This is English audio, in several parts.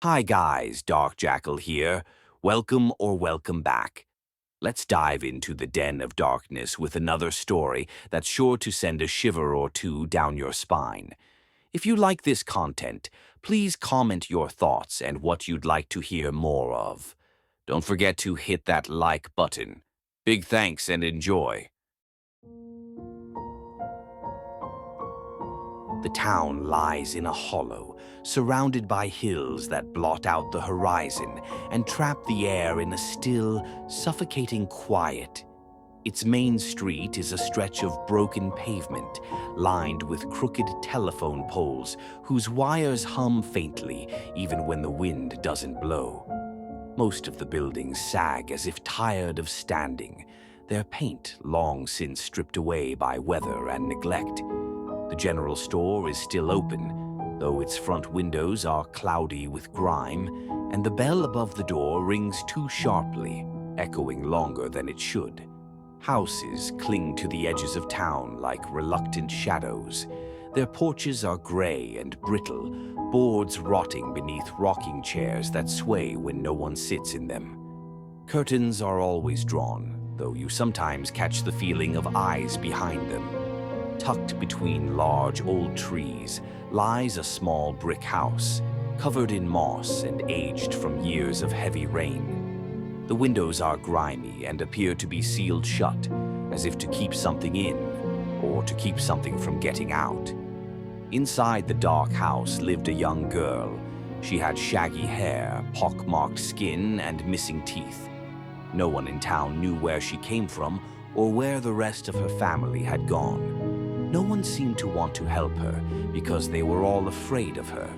Hi guys, Dark Jackal here. Welcome or welcome back. Let's dive into the den of darkness with another story that's sure to send a shiver or two down your spine. If you like this content, please comment your thoughts and what you'd like to hear more of. Don't forget to hit that like button. Big thanks and enjoy. The town lies in a hollow, surrounded by hills that blot out the horizon and trap the air in a still, suffocating quiet. Its main street is a stretch of broken pavement, lined with crooked telephone poles whose wires hum faintly even when the wind doesn't blow. Most of the buildings sag as if tired of standing, their paint long since stripped away by weather and neglect. The general store is still open, though its front windows are cloudy with grime, and the bell above the door rings too sharply, echoing longer than it should. Houses cling to the edges of town like reluctant shadows. Their porches are gray and brittle, boards rotting beneath rocking chairs that sway when no one sits in them. Curtains are always drawn, though you sometimes catch the feeling of eyes behind them. Tucked between large old trees lies a small brick house, covered in moss and aged from years of heavy rain. The windows are grimy and appear to be sealed shut, as if to keep something in, or to keep something from getting out. Inside the dark house lived a young girl. She had shaggy hair, pock-marked skin, and missing teeth. No one in town knew where she came from or where the rest of her family had gone. No one seemed to want to help her because they were all afraid of her.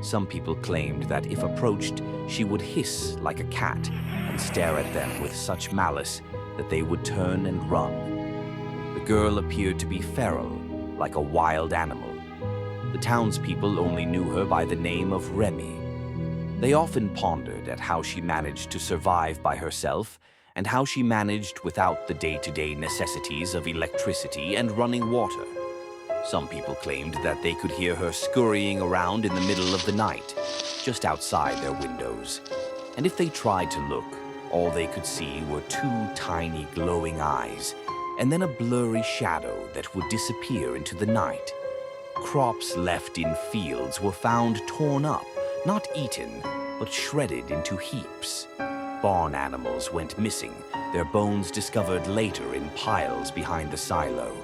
Some people claimed that if approached, she would hiss like a cat and stare at them with such malice that they would turn and run. The girl appeared to be feral, like a wild animal. The townspeople only knew her by the name of Remi. They often pondered at how she managed to survive by herself and how she managed without the day-to-day necessities of electricity and running water. Some people claimed that they could hear her scurrying around in the middle of the night, just outside their windows. And if they tried to look, all they could see were two tiny glowing eyes, and then a blurry shadow that would disappear into the night. Crops left in fields were found torn up, not eaten, but shredded into heaps. Barn animals went missing, their bones discovered later in piles behind the silo.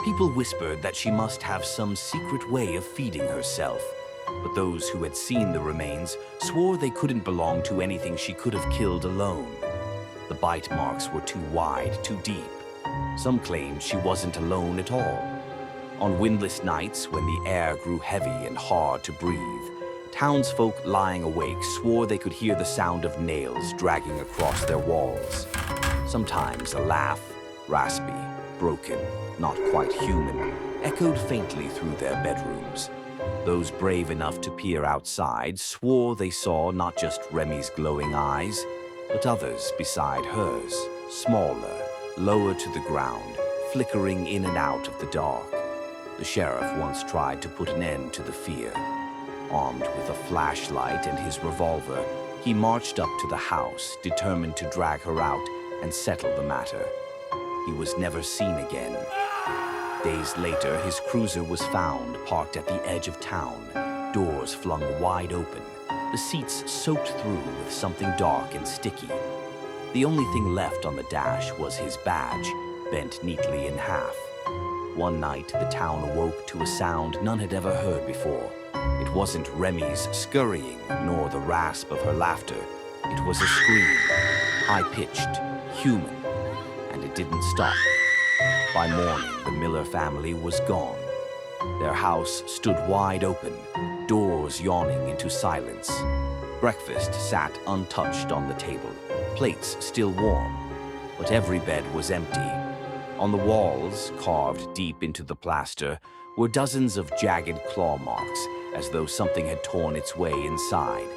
People whispered that she must have some secret way of feeding herself, but those who had seen the remains swore they couldn't belong to anything she could have killed alone. The bite marks were too wide, too deep. Some claimed she wasn't alone at all. On windless nights, when the air grew heavy and hard to breathe, townsfolk lying awake swore they could hear the sound of nails dragging across their walls. Sometimes a laugh, raspy, broken, not quite human, echoed faintly through their bedrooms. Those brave enough to peer outside swore they saw not just Remi's glowing eyes, but others beside hers, smaller, lower to the ground, flickering in and out of the dark. The sheriff once tried to put an end to the fear. Armed with a flashlight and his revolver, he marched up to the house, determined to drag her out and settle the matter. He was never seen again. Days later, his cruiser was found parked at the edge of town, doors flung wide open, the seats soaked through with something dark and sticky. The only thing left on the dash was his badge, bent neatly in half. One night, the town awoke to a sound none had ever heard before. It wasn't Remi's scurrying, nor the rasp of her laughter. It was a scream, high-pitched, human, and it didn't stop. By morning, the Miller family was gone. Their house stood wide open, doors yawning into silence. Breakfast sat untouched on the table, plates still warm, but every bed was empty. On the walls, carved deep into the plaster, were dozens of jagged claw marks, as though something had torn its way inside.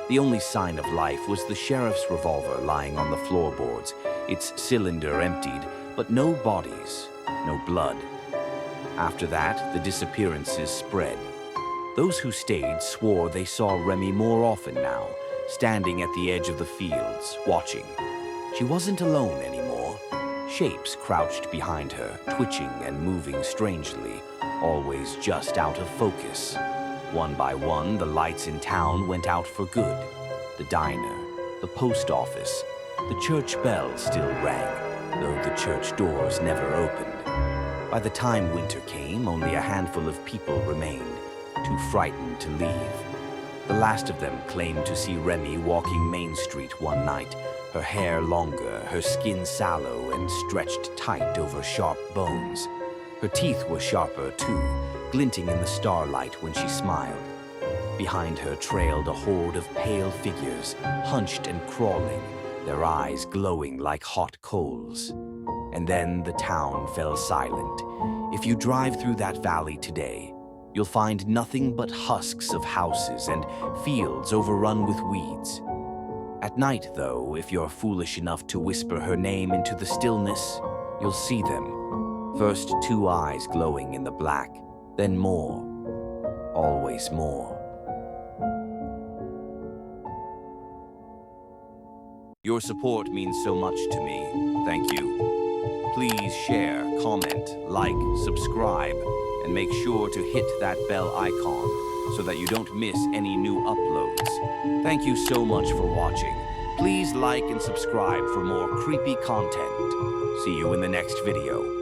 The only sign of life was the sheriff's revolver lying on the floorboards, its cylinder emptied, but no bodies, no blood. After that, the disappearances spread. Those who stayed swore they saw Remi more often now, standing at the edge of the fields, watching. She wasn't alone anymore. Shapes crouched behind her, twitching and moving strangely, always just out of focus. One by one, the lights in town went out for good. The diner, the post office, the church bell still rang, though the church doors never opened. By the time winter came, only a handful of people remained, too frightened to leave. The last of them claimed to see Remi walking Main Street one night, her hair longer, her skin sallow and stretched tight over sharp bones. Her teeth were sharper, too, glinting in the starlight when she smiled. Behind her trailed a horde of pale figures, hunched and crawling, their eyes glowing like hot coals. And then the town fell silent. If you drive through that valley today, you'll find nothing but husks of houses and fields overrun with weeds. At night, though, if you're foolish enough to whisper her name into the stillness, you'll see them. First 2 eyes glowing in the black, then more, always more. Your support means so much to me. Thank you. Please share, comment, like, subscribe, and make sure to hit that bell icon so that you don't miss any new uploads. Thank you so much for watching. Please like and subscribe for more creepy content. See you in the next video.